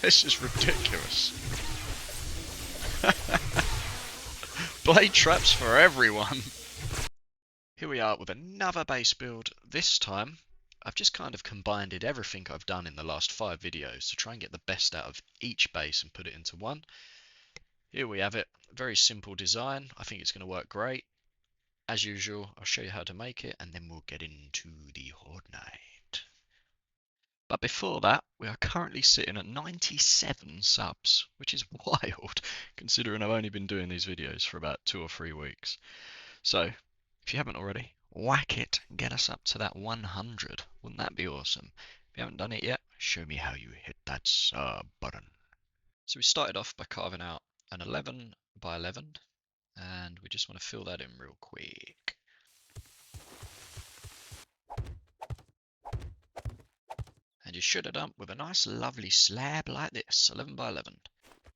This is ridiculous. Blade traps for everyone. Here we are with another base build. This time, I've just kind of combined everything I've done in the last 5 videos to try and get the best out of each base and put it into one. Here we have it. Very simple design. I think it's going to work great. As usual, I'll show you how to make it and then we'll get into the Horde Night. But before that, we are currently sitting at 97 subs, which is wild considering I've only been doing these videos for about 2 or 3 weeks. So, if you haven't already, whack it and get us up to that 100. Wouldn't that be awesome? If you haven't done it yet, show me how you hit that sub button. So we started off by carving out an 11 by 11, and we just want to fill that in real quick. And you should have done with a nice lovely slab like this, 11 by 11.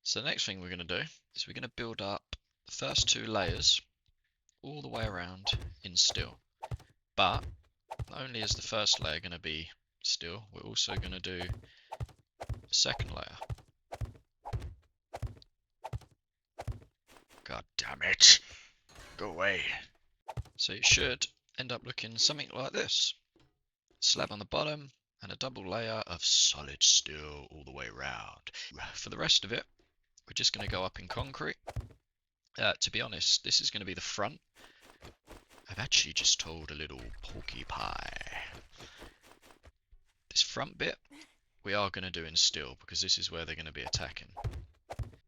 So the next thing we're going to do is we're going to build up the first 2 layers all the way around in steel. But not only is the first layer going to be steel, we're also going to do a second layer. God damn it! Go away. So it should end up looking something like this. Slab on the bottom and a double layer of solid steel all the way around. For the rest of it, we're just going to go up in concrete. To be honest, this is going to be the front. I've actually just told a little porcupine. This front bit, we are going to do in steel because this is where they're going to be attacking.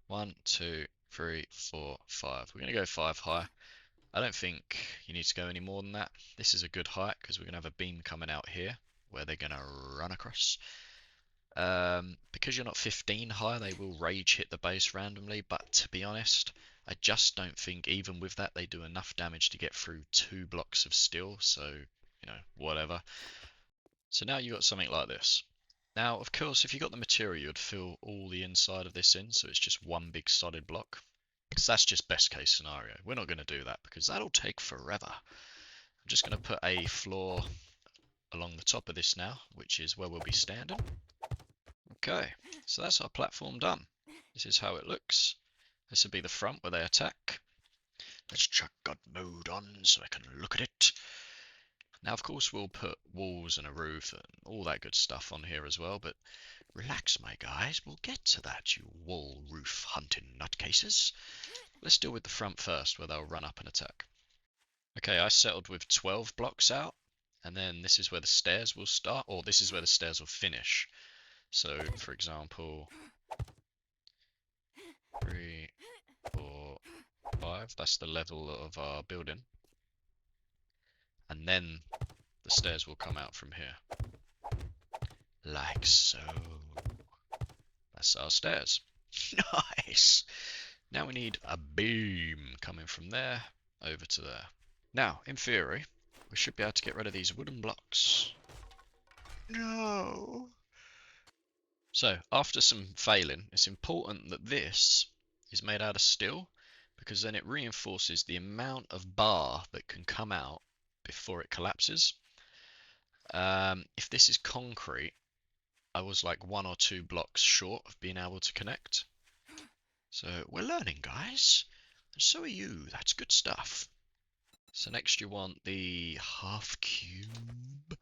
1, 2, 3, 4, 5. We're going to go 5 high. I don't think you need to go any more than that. This is a good height because we're going to have a beam coming out here where they're going to run across. Because you're not 15 high, they will rage hit the base randomly, but to be honest, I just don't think even with that they do enough damage to get through 2 blocks of steel, so, you know, whatever. So now you got something like this. Now, of course, if you got the material, you'd fill all the inside of this in, so it's just one big solid block. Because that's just best case scenario. We're not going to do that because that'll take forever. I'm just going to put a floor along the top of this now, which is where we'll be standing. Okay, so that's our platform done. This is how it looks. This will be the front where they attack. Let's chuck God mode on so I can look at it. Now, of course, we'll put walls and a roof and all that good stuff on here as well, but relax, my guys, we'll get to that, you wall roof hunting nutcases. Let's deal with the front first, where they'll run up and attack. Okay, I settled with 12 blocks out, and then this is where the stairs will start, or this is where the stairs will finish. So, for example, 3, 4, 5, that's the level of our building. And then the stairs will come out from here. Like so. That's our stairs. Nice! Now we need a beam coming from there over to there. Now, in theory, we should be able to get rid of these wooden blocks. No! So, after some failing, it's important that this is made out of steel because then it reinforces the amount of bar that can come out before it collapses. If this is concrete, I was like 1 or 2 blocks short of being able to connect. So we're learning, guys. And so are you. That's good stuff. So next you want the half cube.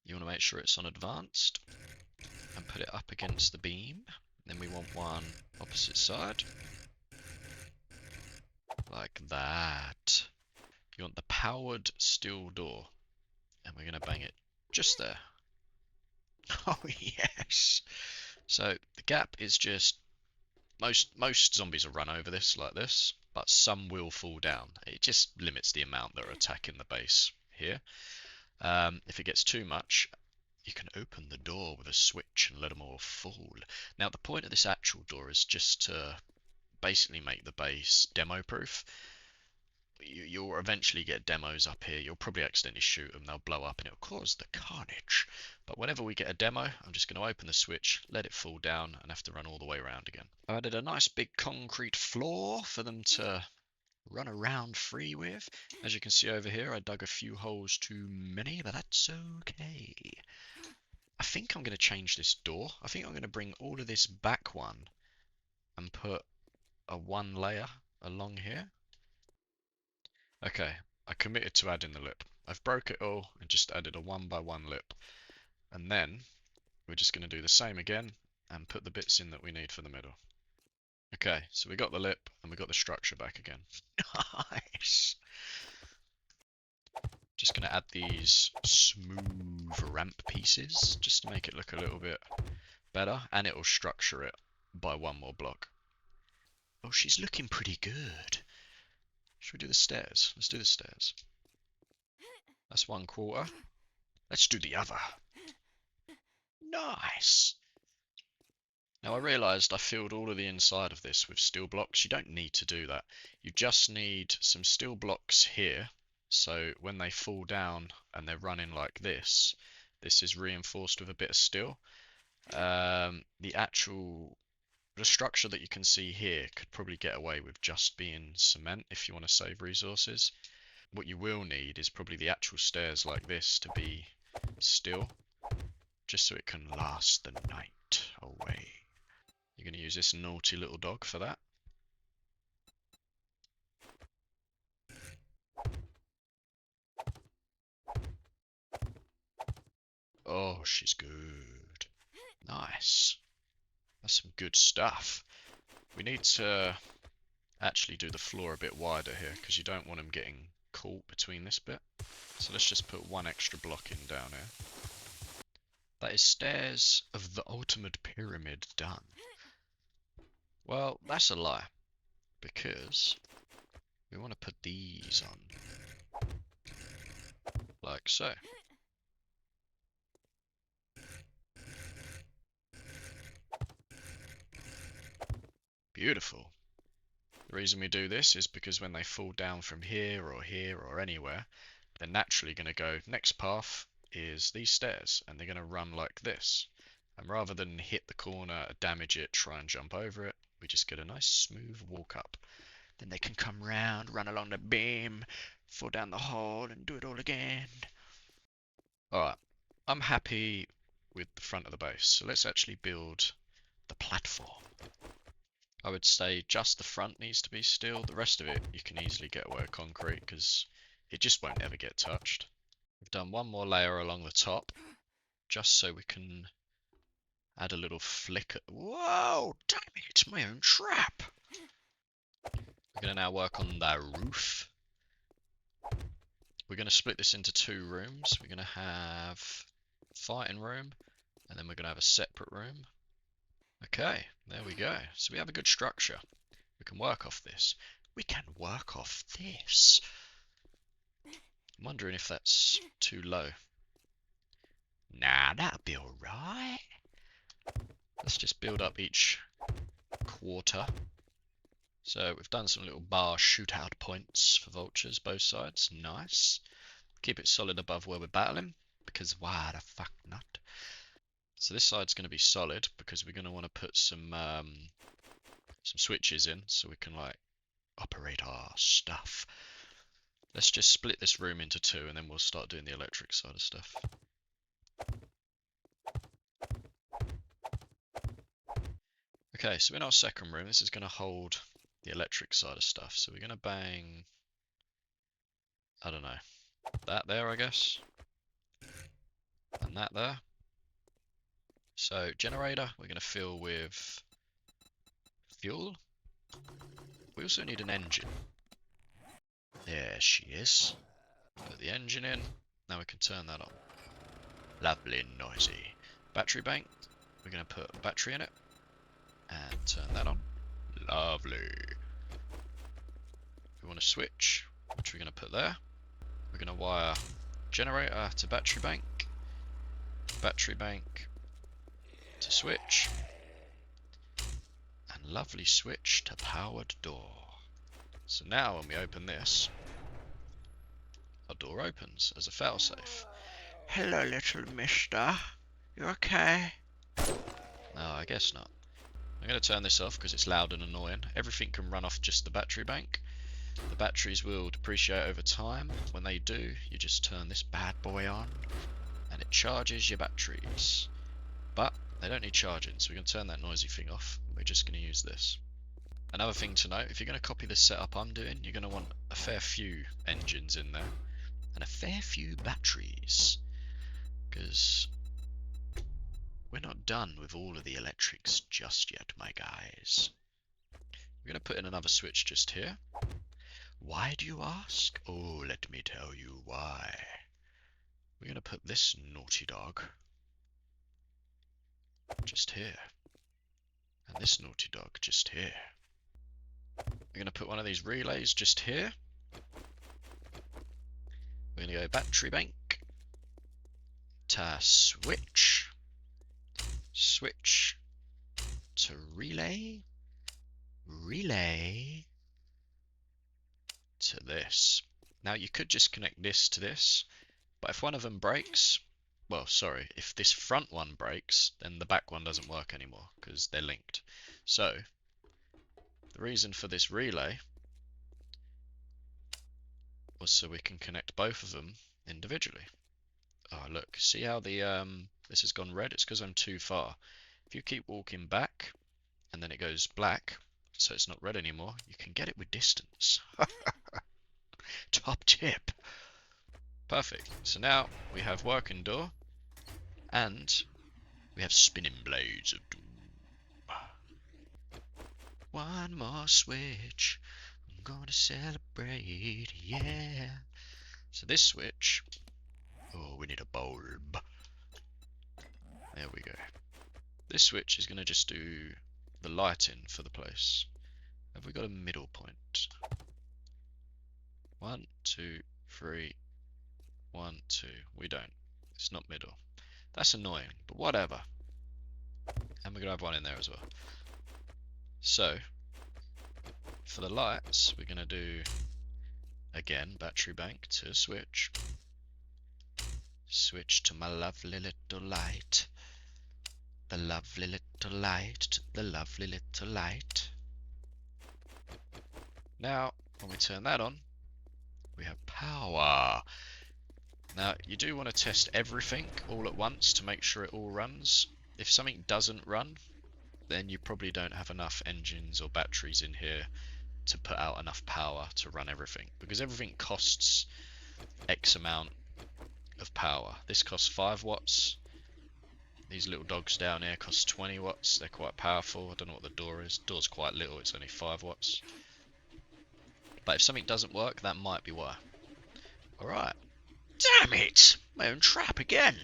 You want to make sure it's on advanced and put it up against the beam. Then we want one opposite side. Like that. You want the powered steel door. And we're going to bang it just there. Oh yes! So the gap is just most zombies will run over this like this, but some will fall down. It just limits the amount that are attacking the base here. If it gets too much, you can open the door with a switch and let them all fall. Now the point of this actual door is just to basically make the base demo proof. You'll eventually get demos up here. You'll probably accidentally shoot them. They'll blow up and it'll cause the carnage. But whenever we get a demo, I'm just going to open the switch, let it fall down, and have to run all the way around again. I added a nice big concrete floor for them to run around free with. As you can see over here, I dug a few holes too many, but that's okay. I think I'm going to change this door. I think I'm going to bring all of this back one and put a one layer along here. Okay, I committed to adding the lip. I've broke it all and just added a 1 by 1 lip. And then we're just going to do the same again and put the bits in that we need for the middle. Okay, so we got the lip and we got the structure back again. Nice! Just going to add these smooth ramp pieces just to make it look a little bit better, and it will structure it by one more block. Oh, she's looking pretty good. Should we do the stairs? Let's do the stairs. That's 1/4. Let's do the other. Nice! Now I realised I filled all of the inside of this with steel blocks. You don't need to do that. You just need some steel blocks here, so when they fall down and they're running like this, this is reinforced with a bit of steel. The structure that you can see here could probably get away with just being cement if you want to save resources. What you will need is probably the actual stairs like this to be steel, just so it can last the night away. You're going to use this naughty little dog for that. Oh, she's good. Nice. That's some good stuff. We need to actually do the floor a bit wider here because you don't want them getting caught between this bit. So let's just put one extra block in down here. That is stairs of the ultimate pyramid done. Well, that's a lie, because we want to put these on, like so. Beautiful. The reason we do this is because when they fall down from here or anywhere, they're naturally going to go, next path is these stairs, and they're going to run like this. And rather than hit the corner, damage it, try and jump over it, we just get a nice smooth walk up. Then they can come round, run along the beam, fall down the hole, and do it all again. Alright, I'm happy with the front of the base, so let's actually build the platform. I would say just the front needs to be steel. The rest of it you can easily get away with concrete because it just won't ever get touched. We've done one more layer along the top just so we can add a little flicker. Whoa, damn it, it's my own trap. We're going to now work on the roof. We're going to split this into 2 rooms. We're going to have fighting room and then we're going to have a separate room. Okay, there we go. So we have a good structure. We can work off this. We can work off this. I'm wondering if that's too low. Nah, that'll be alright. Let's just build up each quarter. So we've done some little bar shootout points for vultures, both sides. Nice. Keep it solid above where we're battling, because why the fuck not? So this side's going to be solid because we're going to want to put some switches in so we can like operate our stuff. Let's just split this room into 2 and then we'll start doing the electric side of stuff. Okay, so in our second room, this is going to hold the electric side of stuff. So we're going to bang, I don't know, that there, I guess, and that there. So generator, we're going to fill with fuel. We also need an engine. There she is. Put the engine in. Now we can turn that on. Lovely noisy. Battery bank. We're going to put a battery in it. And turn that on. Lovely. We want a switch, which we're going to put there. We're going to wire generator to battery bank. Battery bank to switch. And lovely switch to powered door. So now when we open this, our door opens as a failsafe. Hello, little mister. You okay? No, I guess not. I'm going to turn this off because it's loud and annoying. Everything can run off just the battery bank. The batteries will depreciate over time. When they do, you just turn this bad boy on and it charges your batteries. But they don't need charging, so we're going to turn that noisy thing off. We're just going to use this. Another thing to note, if you're going to copy the setup I'm doing, you're going to want a fair few engines in there. And a fair few batteries. Because we're not done with all of the electrics just yet, my guys. We're going to put in another switch just here. Why do you ask? Oh, let me tell you why. We're going to put this naughty dog just here. And this naughty dog just here. We're going to put one of these relays just here. We're going to go battery bank. To switch. Switch to relay. Relay to this. Now you could just connect this to this, but if one of them breaks, well, sorry, if this front one breaks, then the back one doesn't work anymore because they're linked. So the reason for this relay was so we can connect both of them individually. Oh, look, see how the this has gone red? It's because I'm too far. If you keep walking back and then it goes black, so it's not red anymore, you can get it with distance. Top tip. Perfect. So now we have working door and we have spinning blades of doom. One more switch. I'm gonna celebrate, yeah. So this switch, oh, we need a bulb. There we go. This switch is gonna just do the lighting for the place. Have we got a middle point? 1, 2, 3, 1, 2. We don't. It's not middle. That's annoying, but whatever. And we're gonna have one in there as well. So, for the lights, we're gonna do, again, battery bank to switch. Switch to my lovely little light. The lovely little light, the lovely little light. Now, when we turn that on, we have power. Now, you do want to test everything all at once to make sure it all runs. If something doesn't run, then you probably don't have enough engines or batteries in here to put out enough power to run everything. Because everything costs X amount of power. This costs 5 watts. These little dogs down here cost 20 watts. They're quite powerful. I don't know what the door is. The door's quite little. It's only 5 watts. But if something doesn't work, that might be why. Alright. Damn it! My own trap again!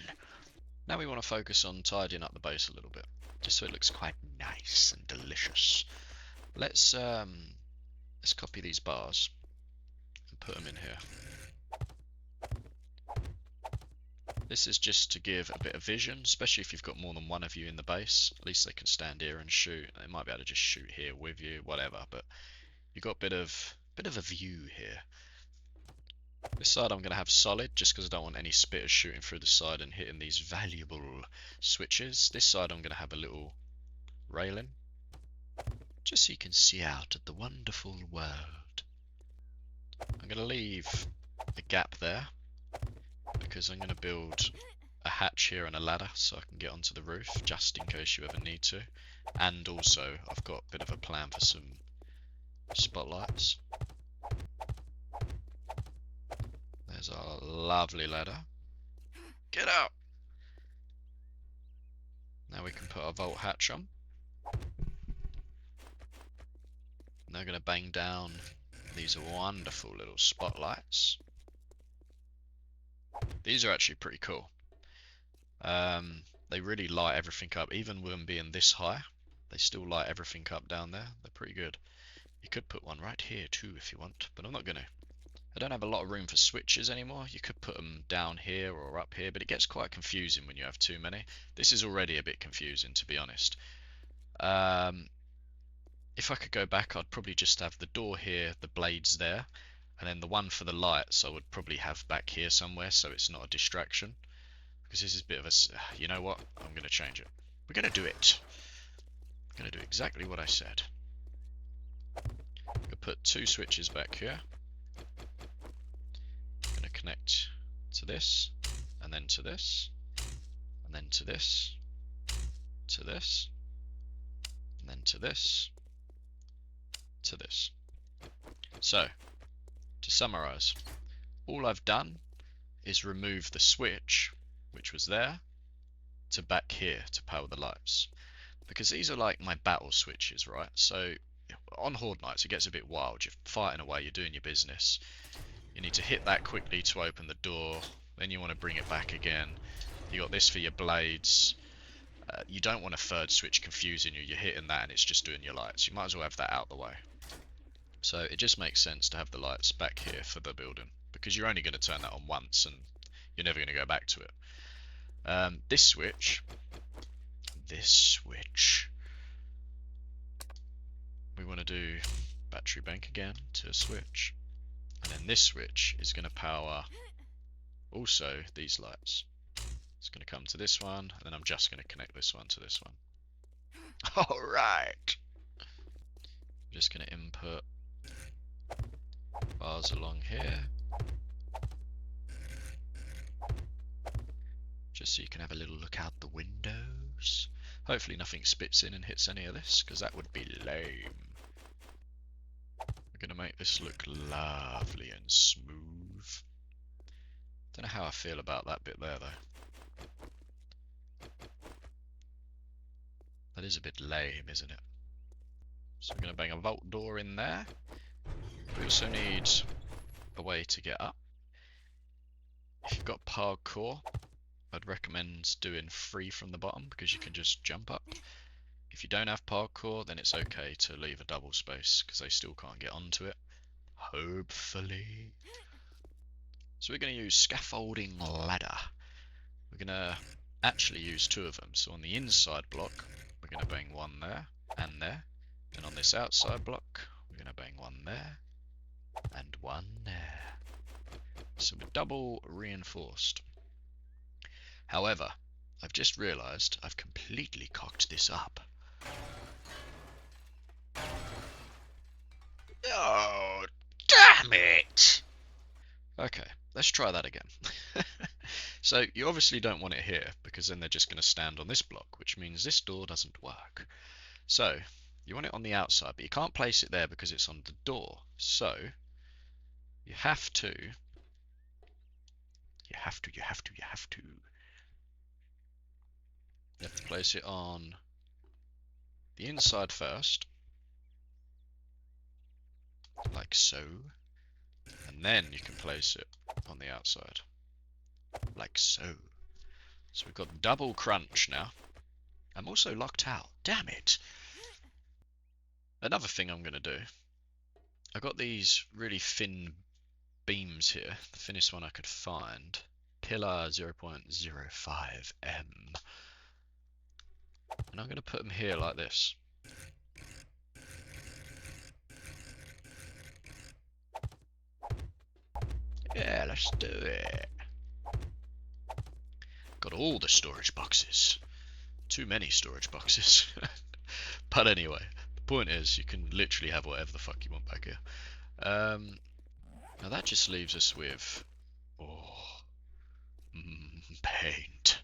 Now we want to focus on tidying up the base a little bit. Just so it looks quite nice and delicious. Let's copy these bars and put them in here. This is just to give a bit of vision, especially if you've got more than one of you in the base. At least they can stand here and shoot. They might be able to just shoot here with you, whatever. But you've got a bit of a view here. This side I'm going to have solid, just because I don't want any spitters shooting through the side and hitting these valuable switches. This side I'm going to have a little railing, just so you can see out at the wonderful world. I'm going to leave a gap there, because I'm going to build a hatch here and a ladder so I can get onto the roof, just in case you ever need to. And also, I've got a bit of a plan for some spotlights. There's our lovely ladder. Get out! Now we can put our vault hatch on. Now I'm going to bang down these wonderful little spotlights. These are actually pretty cool. They really light everything up. Even with them being this high, they still light everything up down there. They're pretty good. You could put one right here too if you want, but I'm not going to. I don't have a lot of room for switches anymore. You could put them down here or up here, but it gets quite confusing when you have too many. This is already a bit confusing, to be honest. If I could go back, I'd probably just have the door here, the blades there, and then the one for the lights I would probably have back here somewhere so it's not a distraction. Because this is a bit of a... You know what? I'm going to change it. We're going to do it. I'm going to do exactly what I said. I'm going to put 2 switches back here. I'm going to connect to this, and then to this, and then to this, to this, and then to this, to this. So, to summarize, all I've done is remove the switch, which was there, to back here to power the lights. Because these are like my battle switches, right? So on Horde Nights it gets a bit wild. You're fighting away, you're doing your business. You need to hit that quickly to open the door. Then you want to bring it back again. You got this for your blades. You don't want a third switch confusing you. You're hitting that and it's just doing your lights. You might as well have that out the way. So it just makes sense to have the lights back here for the building, because you're only going to turn that on once and you're never going to go back to it. This switch, we want to do battery bank again to a switch, and then this switch is going to power also these lights. It's going to come to this one, and then I'm just going to connect this one to this one. Alright! I'm just going to input bars along here, just so you can have a little look out the windows. Hopefully nothing spits in and hits any of this, because that would be lame. We're going to make this look lovely and smooth. Don't know how I feel about that bit there, though. That is a bit lame, isn't it? So we're going to bang a vault door in there. We also need a way to get up. If you've got parkour, I'd recommend doing 3 from the bottom, because you can just jump up. If you don't have parkour, then it's okay to leave a double space, because they still can't get onto it. Hopefully. So we're going to use scaffolding ladder. We're going to actually use 2 of them. So on the inside block, we're going to bang 1 there and there. And on this outside block, we're going to bang 1 there and 1 there. So we're double reinforced. However, I've just realised I've completely cocked this up. Oh, damn it! Okay, let's try that again. So you obviously don't want it here, because then they're just going to stand on this block, which means this door doesn't work. So you want it on the outside, but you can't place it there because it's on the door. So you have to place it on the inside first, like so, and then you can place it on the outside, like so. So we've got double crunch now. I'm also locked out. Damn it! Another thing I'm going to do, I've got these really thin beams here, the thinnest one I could find, pillar 0.05 m, and I'm going to put them here like this. Yeah, let's do it. Got all the storage boxes. Too many storage boxes. But anyway, the point is you can literally have whatever the fuck you want back here. Now that just leaves us with paint.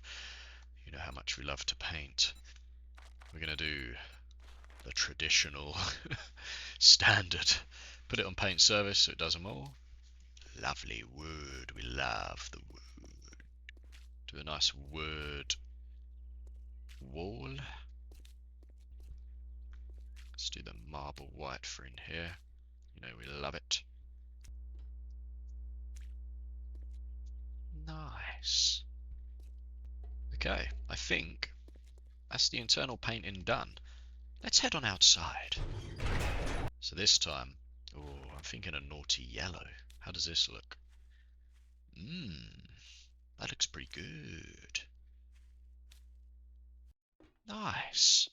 You know how much we love to paint. We're gonna do the traditional standard. Put it on paint service so it does them all. Lovely wood. We love the wood. Do a nice wood wall. Let's do the marble white for in here. You know we love it. Nice. Okay, I think that's the internal painting done. Let's head on outside. So this time, I'm thinking a naughty yellow. How does this look? That looks pretty good. Nice.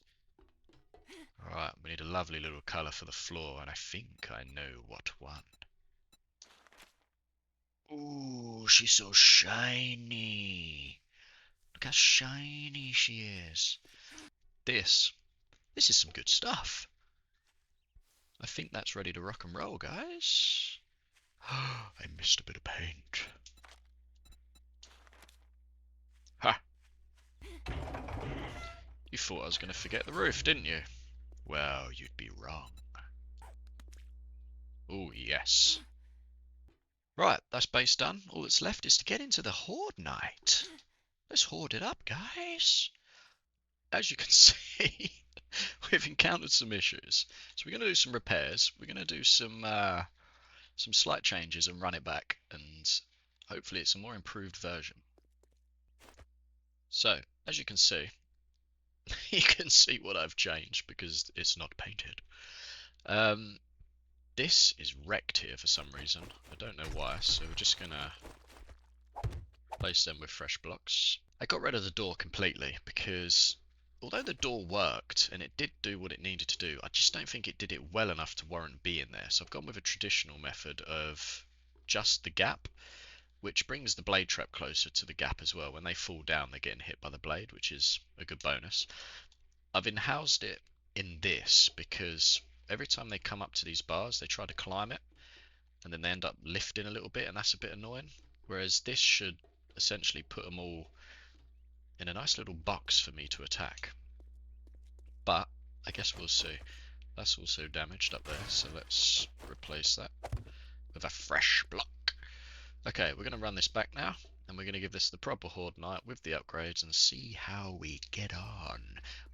Alright, we need a lovely little colour for the floor, and I think I know what one. Ooh, she's so shiny. Look how shiny she is. This is some good stuff. I think that's ready to rock and roll, guys. I missed a bit of paint. Ha! You thought I was going to forget the roof, didn't you? Well, you'd be wrong. Oh, yes. Right, that's base done. All that's left is to get into the Horde Night. Let's horde it up, guys. As you can see, we've encountered some issues. So we're going to do some repairs. We're going to do some slight changes and run it back. And hopefully it's a more improved version. So, as you can see, you can see what I've changed because it's not painted. This is wrecked here for some reason. I don't know why, so we're just gonna replace them with fresh blocks. I got rid of the door completely because although the door worked and it did do what it needed to do, I just don't think it did it well enough to warrant being there. So I've gone with a traditional method of just the gap, which brings the blade trap closer to the gap as well. When they fall down, they're getting hit by the blade, which is a good bonus. I've in-housed it in this because every time they come up to these bars, they try to climb it, and then they end up lifting a little bit, and that's a bit annoying. Whereas this should essentially put them all in a nice little box for me to attack. But I guess we'll see. That's also damaged up there, so let's replace that with a fresh block. Okay, we're going to run this back now, and we're going to give this the proper Horde Night with the upgrades and see how we get on.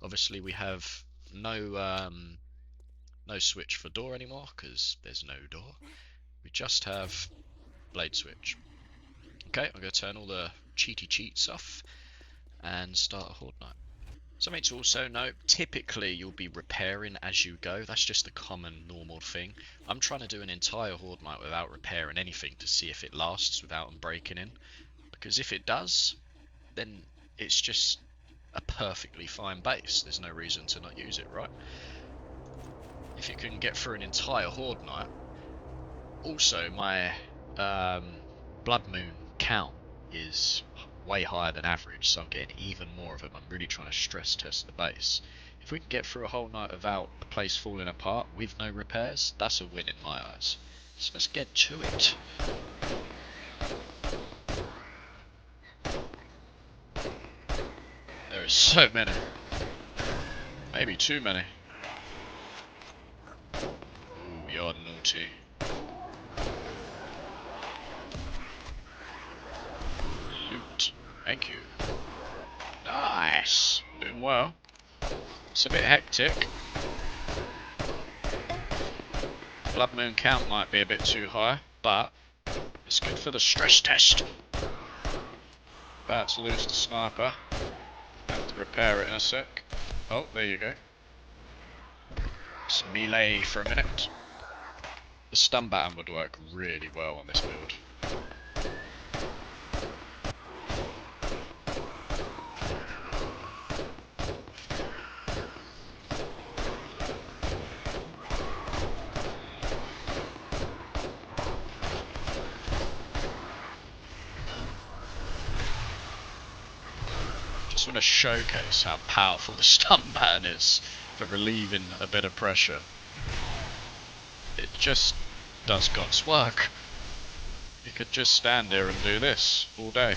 Obviously, we have no switch for door anymore because there's no door. We just have blade switch. Okay, I'm going to turn all the cheaty cheats off and start a Horde Night. Something to also note, typically you'll be repairing as you go. That's just a common normal thing. I'm trying to do an entire Horde Night without repairing anything to see if it lasts without them breaking in. Because if it does, then it's just a perfectly fine base. There's no reason to not use it, right? If you can get through an entire Horde Night. Also, my Blood Moon count is way higher than average, so I'm getting even more of them. I'm really trying to stress test the base. If we can get through a whole night without the place falling apart with no repairs, that's a win in my eyes. So let's get to it. There are so many. Maybe too many. Ooh, you're naughty. Loot. Thank you. Nice. Doing well. It's a bit hectic. Blood Moon count might be a bit too high, but it's good for the stress test. About to lose the sniper. Have to repair it in a sec. Oh, there you go. It's melee for a minute. The stun baton would work really well on this build. Just want to showcase how powerful the stun baton is for relieving a bit of pressure. It just does God's work. You could just stand there and do this all day.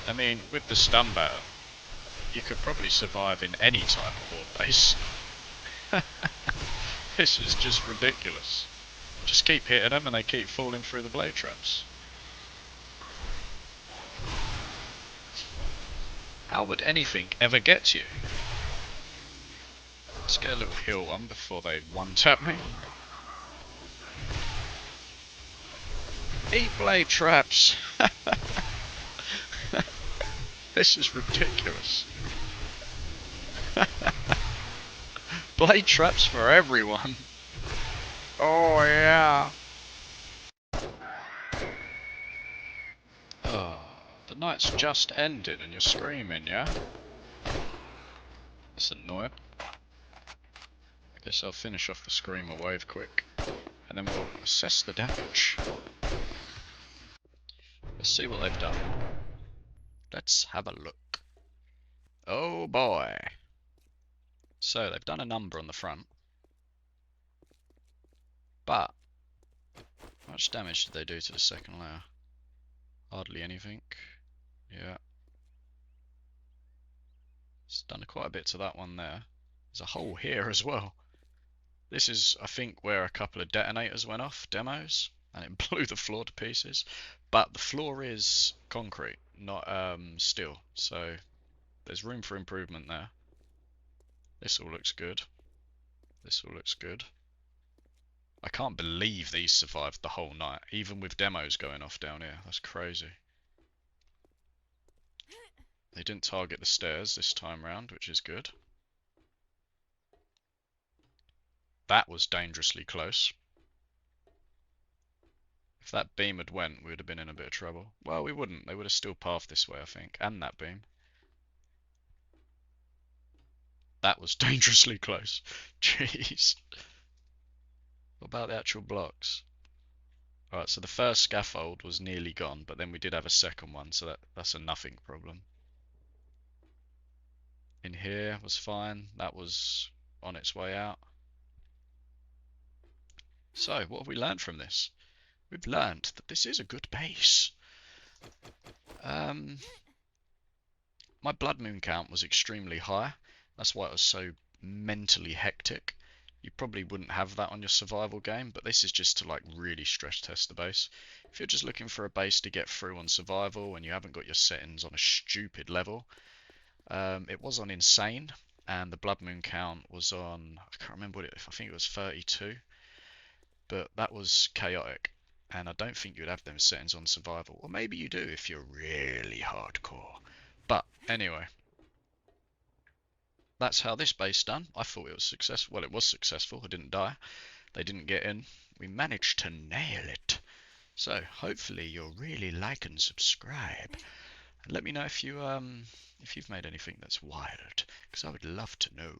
I mean, with the stun baton, you could probably survive in any type of horde base. This is just ridiculous. Just keep hitting them and they keep falling through the blade traps. How would anything ever get to you? Let's get a little heal one before they one-tap me. Eat blade traps! This is ridiculous. Blade traps for everyone. Oh yeah. Oh, the night's just ended and you're screaming, yeah? That's annoying. I guess I'll finish off the screamer wave quick, and then we'll assess the damage. Let's see what they've done. Let's have a look. Oh boy. So they've done a number on the front, but how much damage did they do to the second layer? Hardly anything. Yeah, It's done quite a bit to that one there. There's a hole here as well. This is, I think, where a couple of detonators went off, demos, and it blew the floor to pieces. But the floor is concrete, not steel, so there's room for improvement there. This all looks good. This all looks good. I can't believe these survived the whole night, even with demos going off down here. That's crazy. They didn't target the stairs this time round, which is good. That was dangerously close. If that beam had went, we would have been in a bit of trouble. Well, we wouldn't. They would have still pathed this way, I think. And that beam. That was dangerously close. Jeez. What about the actual blocks? Alright, so the first scaffold was nearly gone, but then we did have a second one, so that's a nothing problem. In here was fine. That was on its way out. So, what have we learned from this? We've learned that this is a good base. My blood moon count was extremely high. That's why it was so mentally hectic. You probably wouldn't have that on your survival game, but this is just to like really stress test the base. If you're just looking for a base to get through on survival and you haven't got your settings on a stupid level, it was on insane, and the blood moon count was on, I can't remember what it, I think it was 32, but that was chaotic. And I don't think you'd have them settings on survival, or maybe you do if you're really hardcore. But anyway, that's how this base done. I thought it was successful. Well, it was successful. I didn't die. They didn't get in. We managed to nail it. So hopefully you'll really like and subscribe. And let me know if you've made anything that's wild, because I would love to know.